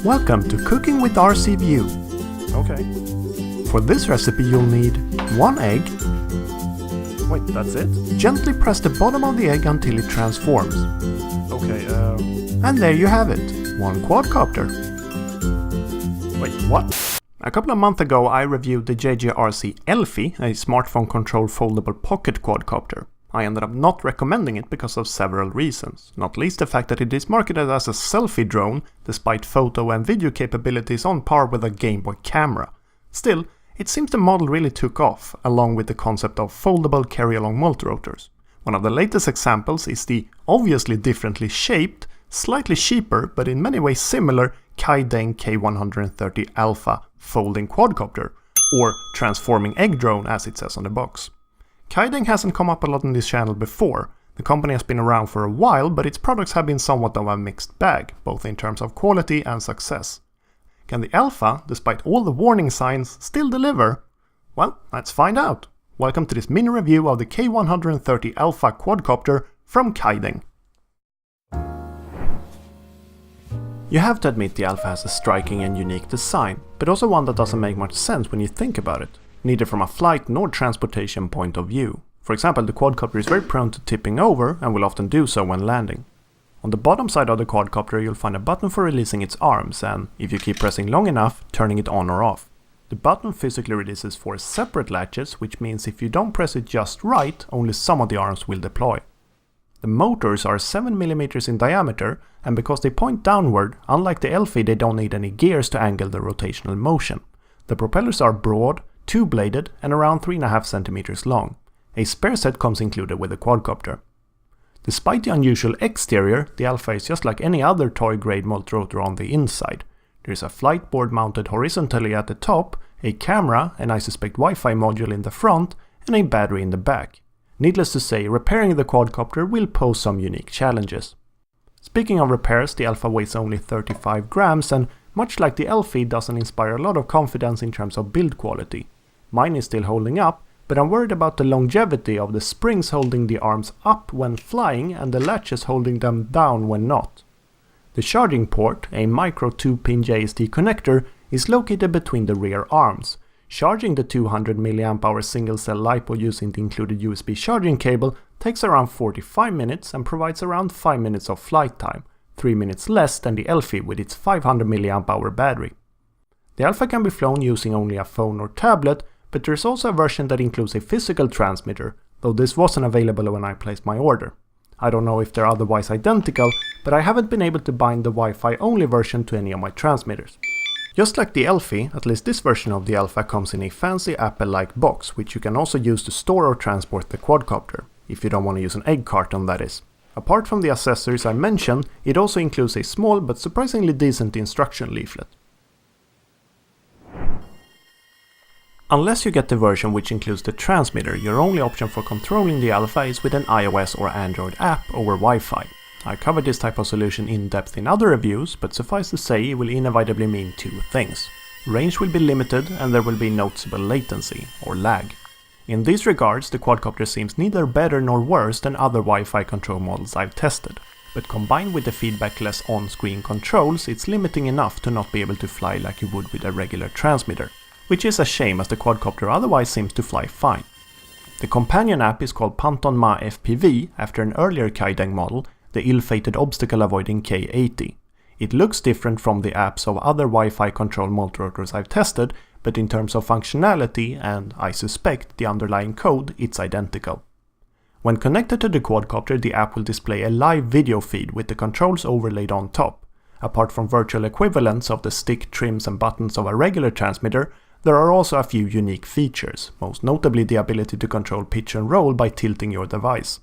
Welcome to Cooking with RC View. Okay. For this recipe you'll need 1 egg. Wait, that's it? Gently press the bottom of the egg until it transforms. Okay, And there you have it, 1 quadcopter. Wait, what? A couple of months ago I reviewed the JJRC Elfie, a smartphone-controlled foldable pocket quadcopter. I ended up not recommending it because of several reasons, not least the fact that it is marketed as a selfie drone, despite photo and video capabilities on par with a Game Boy camera. Still, it seems the model really took off, along with the concept of foldable carry-along multirotors. One of the latest examples is the obviously differently shaped, slightly cheaper but in many ways similar KaiDeng K130 Alpha folding quadcopter, or transforming egg drone as it says on the box. KaiDeng hasn't come up a lot on this channel before. The company has been around for a while, but its products have been somewhat of a mixed bag, both in terms of quality and success. Can the Alpha, despite all the warning signs, still deliver? Well, let's find out. Welcome to this mini review of the K130 Alpha quadcopter from KaiDeng. You have to admit the Alpha has a striking and unique design, but also one that doesn't make much sense when you think about it, neither from a flight nor transportation point of view. For example, the quadcopter is very prone to tipping over and will often do so when landing. On the bottom side of the quadcopter you'll find a button for releasing its arms and, if you keep pressing long enough, turning it on or off. The button physically releases 4 separate latches, which means if you don't press it just right, only some of the arms will deploy. The motors are 7mm in diameter, and because they point downward, unlike the Elfie, they don't need any gears to angle the rotational motion. The propellers are broad, 2-bladed and around 3.5 cm long. A spare set comes included with the quadcopter. Despite the unusual exterior, the Alpha is just like any other toy-grade multirotor on the inside. There is a flight board mounted horizontally at the top, a camera, and I suspect Wi-Fi module in the front, and a battery in the back. Needless to say, repairing the quadcopter will pose some unique challenges. Speaking of repairs, the Alpha weighs only 35 grams and, much like the Elfie, doesn't inspire a lot of confidence in terms of build quality. Mine is still holding up, but I'm worried about the longevity of the springs holding the arms up when flying and the latches holding them down when not. The charging port, a micro 2-pin JST connector, is located between the rear arms. Charging the 200 mAh single-cell LiPo using the included USB charging cable takes around 45 minutes and provides around 5 minutes of flight time, 3 minutes less than the Elfie with its 500 mAh battery. The Alpha can be flown using only a phone or tablet, but there's also a version that includes a physical transmitter, though this wasn't available when I placed my order. I don't know if they're otherwise identical, but I haven't been able to bind the Wi-Fi only version to any of my transmitters. Just like the Elfie, at least this version of the Alpha comes in a fancy Apple-like box, which you can also use to store or transport the quadcopter, if you don't want to use an egg carton that is. Apart from the accessories I mentioned, it also includes a small but surprisingly decent instruction leaflet. Unless you get the version which includes the transmitter, your only option for controlling the Alpha is with an iOS or Android app over Wi-Fi. I covered this type of solution in depth in other reviews, but suffice to say it will inevitably mean 2 things. Range will be limited and there will be noticeable latency, or lag. In these regards, the quadcopter seems neither better nor worse than other Wi-Fi control models I've tested, but combined with the feedbackless on-screen controls, it's limiting enough to not be able to fly like you would with a regular transmitter, which is a shame as the quadcopter otherwise seems to fly fine. The companion app is called Panton Ma FPV after an earlier KaiDeng model, the ill-fated obstacle-avoiding K80. It looks different from the apps of other Wi-Fi controlled multirotors I've tested, but in terms of functionality and, I suspect, the underlying code, it's identical. When connected to the quadcopter, the app will display a live video feed with the controls overlaid on top. Apart from virtual equivalents of the stick, trims and buttons of a regular transmitter, there are also a few unique features, most notably the ability to control pitch and roll by tilting your device.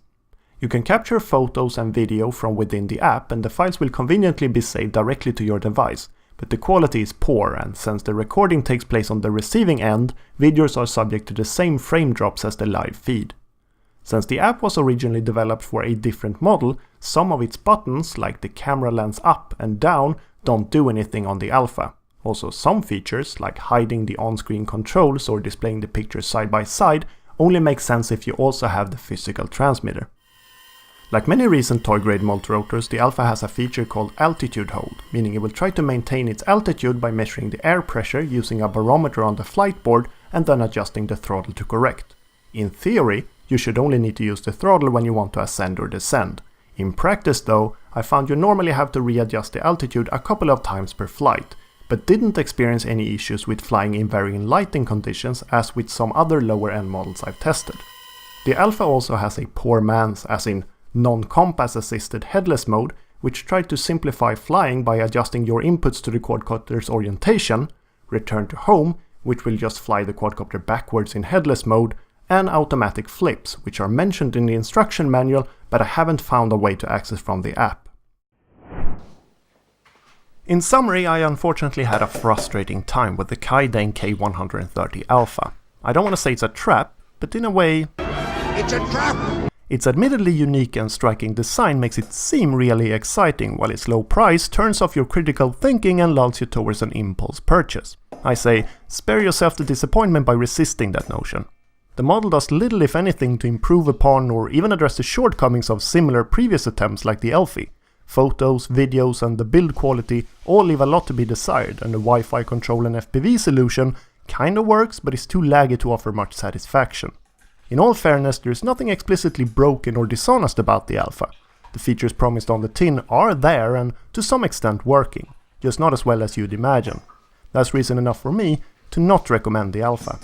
You can capture photos and video from within the app and the files will conveniently be saved directly to your device, but the quality is poor and since the recording takes place on the receiving end, videos are subject to the same frame drops as the live feed. Since the app was originally developed for a different model, some of its buttons, like the camera lens up and down, don't do anything on the Alpha. Also, some features, like hiding the on-screen controls or displaying the pictures side by side, only make sense if you also have the physical transmitter. Like many recent toy-grade multirotors, the Alpha has a feature called altitude hold, meaning it will try to maintain its altitude by measuring the air pressure using a barometer on the flight board and then adjusting the throttle to correct. In theory, you should only need to use the throttle when you want to ascend or descend. In practice though, I found you normally have to readjust the altitude a couple of times per flight, but didn't experience any issues with flying in varying lighting conditions as with some other lower end models I've tested. The Alpha also has a poor man's, as in non-compass assisted headless mode, which tried to simplify flying by adjusting your inputs to the quadcopter's orientation, return to home, which will just fly the quadcopter backwards in headless mode, and automatic flips, which are mentioned in the instruction manual, but I haven't found a way to access from the app. In summary, I unfortunately had a frustrating time with the KaiDeng K130 Alpha. I don't want to say it's a trap, but in a way, it's a trap! Its admittedly unique and striking design makes it seem really exciting, while its low price turns off your critical thinking and lulls you towards an impulse purchase. I say, spare yourself the disappointment by resisting that notion. The model does little if anything to improve upon or even address the shortcomings of similar previous attempts like the Elfie. Photos, videos and the build quality all leave a lot to be desired, and the Wi-Fi control and FPV solution kinda works but is too laggy to offer much satisfaction. In all fairness, there is nothing explicitly broken or dishonest about the Alpha. The features promised on the tin are there and to some extent working, just not as well as you'd imagine. That's reason enough for me to not recommend the Alpha.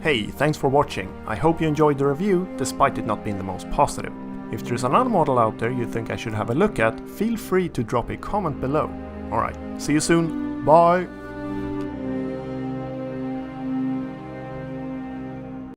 Hey, thanks for watching. I hope you enjoyed the review, despite it not being the most positive. If there's another model out there you think I should have a look at, feel free to drop a comment below. Alright, see you soon, bye!